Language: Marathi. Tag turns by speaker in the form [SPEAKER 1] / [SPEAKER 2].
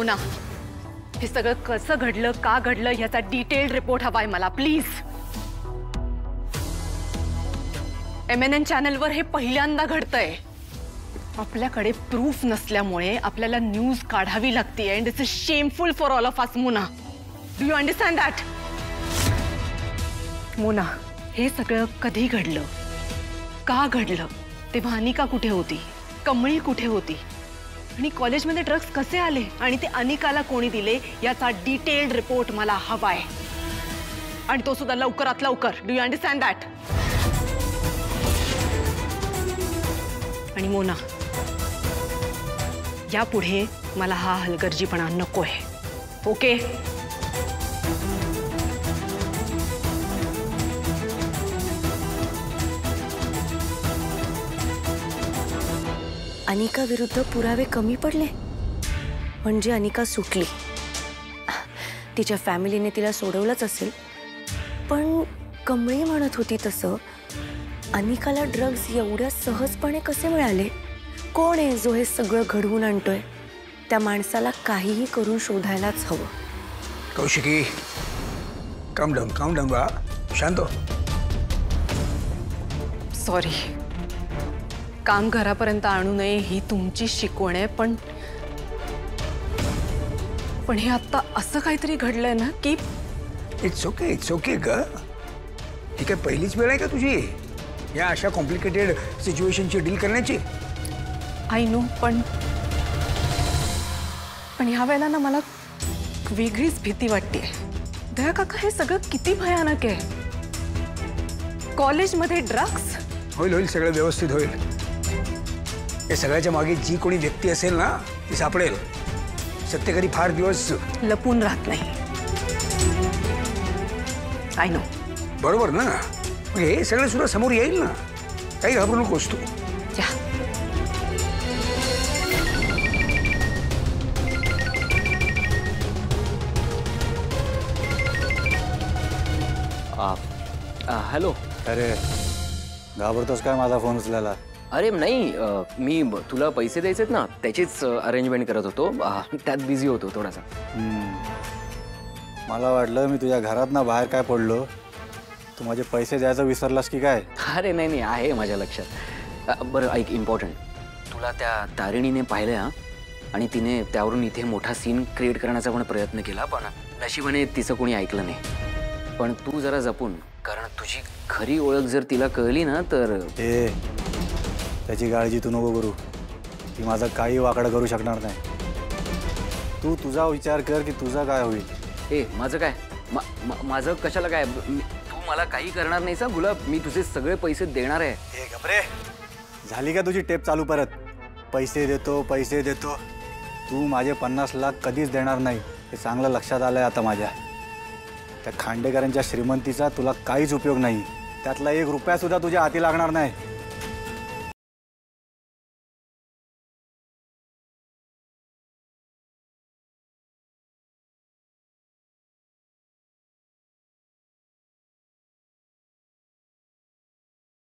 [SPEAKER 1] मोना, हे सगळं कसं घडलं, का घडलं याचा डिटेल्ड रिपोर्ट हवाय मला प्लीज. MNN चॅनलवर हे पहिल्यांदा घडतंय. आपल्याकडे प्रूफ नसल्यामुळे आपल्याला न्यूज काढावी लागते and it's shameful for all of us. Mona, do you understand that? Mona, हे सगळं कधी घडलं, का घडलं, तेव्हा अनिका कुठे होती, कमळी कुठे होती आणि कॉलेजमध्ये ड्रग्स कसे आले आणि ते अनिकाला कोणी दिले याचा डिटेल्ड रिपोर्ट मला हवाय. आणि तो सुद्धा लवकरात लवकर. Do you understand that? आणि मोना, यापुढे मला हा हलगर्जीपणा नकोय. ओके?
[SPEAKER 2] अनिका विरुद्ध पुरावे कमी पडले म्हणजे अनिका सुटली. तिच्या फॅमिलीने तिला सोडवलंच असेल. पण कमळी म्हणत होती तसं अनिकाला ड्रग्ज एवढ्या सहजपणे कसे मिळाले? कोण आहे जो हे सगळं घडवून आणतोय? त्या माणसाला काहीही करून शोधायलाच हवं.
[SPEAKER 3] कौशिकी, काम डाऊन बा, शांत हो.
[SPEAKER 1] सॉरी, काम घरापर्यंत आणू नये ही तुमची शिकवण आहे. पण हे आता असं काहीतरी घडलंय ना की
[SPEAKER 3] इट्स ओके ग. ही काय पहिलीच वेळ आहे का तुझी या अशा कॉम्प्लिकेटेड सिच्युएशनची डील करण्याची?
[SPEAKER 1] आय नो, पण ह्या वेळेला ना मला वेगळीच भीती वाटते. दया काका, हे सगळं किती भयानक आहे. कॉलेजमध्ये ड्रग्स.
[SPEAKER 3] होईल सगळं व्यवस्थित होईल. या सगळ्याच्या मागे जी कोणी व्यक्ती असेल ना ती सापडेल. सत्य कधी फार दिवस
[SPEAKER 1] लपून राहत नाही. I know.
[SPEAKER 3] बरोबर ना? हे सगळं सुद्धा समोर येईल ना. काही घाबरू नकोस तू.
[SPEAKER 4] हॅलो.
[SPEAKER 5] अरे घाबरतोस काय माझा फोन उचलायला?
[SPEAKER 4] अरे नाही, मी तुला पैसे द्यायचेत ना त्याचीच अरेंजमेंट करत होतो. त्यात बिझी होतो थोडासा.
[SPEAKER 5] मला वाटलं मी तुझ्या घरात ना बाहेर काय पडलो, तू माझे पैसे द्यायचं विसरलास की काय?
[SPEAKER 4] अरे नाही, आहे माझ्या लक्षात. बरं ऐक, इम्पॉर्टंट, तुला त्या तारिणीने पाहिलं हा, आणि तिने त्यावरून इथे मोठा सीन क्रिएट करण्याचा पण प्रयत्न केला. पण नशिबाने तिचं कोणी ऐकलं नाही. पण तू जरा जपून, कारण तुझी खरी ओळख जर तिला कळली ना तर
[SPEAKER 5] त्याची काळजी तू नको करू. ती माझं काही वाकडं करू शकणार नाही. तू तुझा विचार कर की तुझा काय होईल.
[SPEAKER 4] माझं काय? माझं कशाला काय? तू मला काही करणार नाहीस गुलाब. मी तुझे सगळे पैसे देणार आहे.
[SPEAKER 5] गप्रे, झाली का तुझी टेप चालू? परत पैसे देतो. तू माझे 50 लाख कधीच देणार नाही हे चांगलं लक्षात आलंय आता माझ्या. त्या खांडेकरांच्या श्रीमंतीचा तुला काहीच उपयोग नाही. त्यातला 1 रुपया सुद्धा तुझ्या हाती लागणार नाही.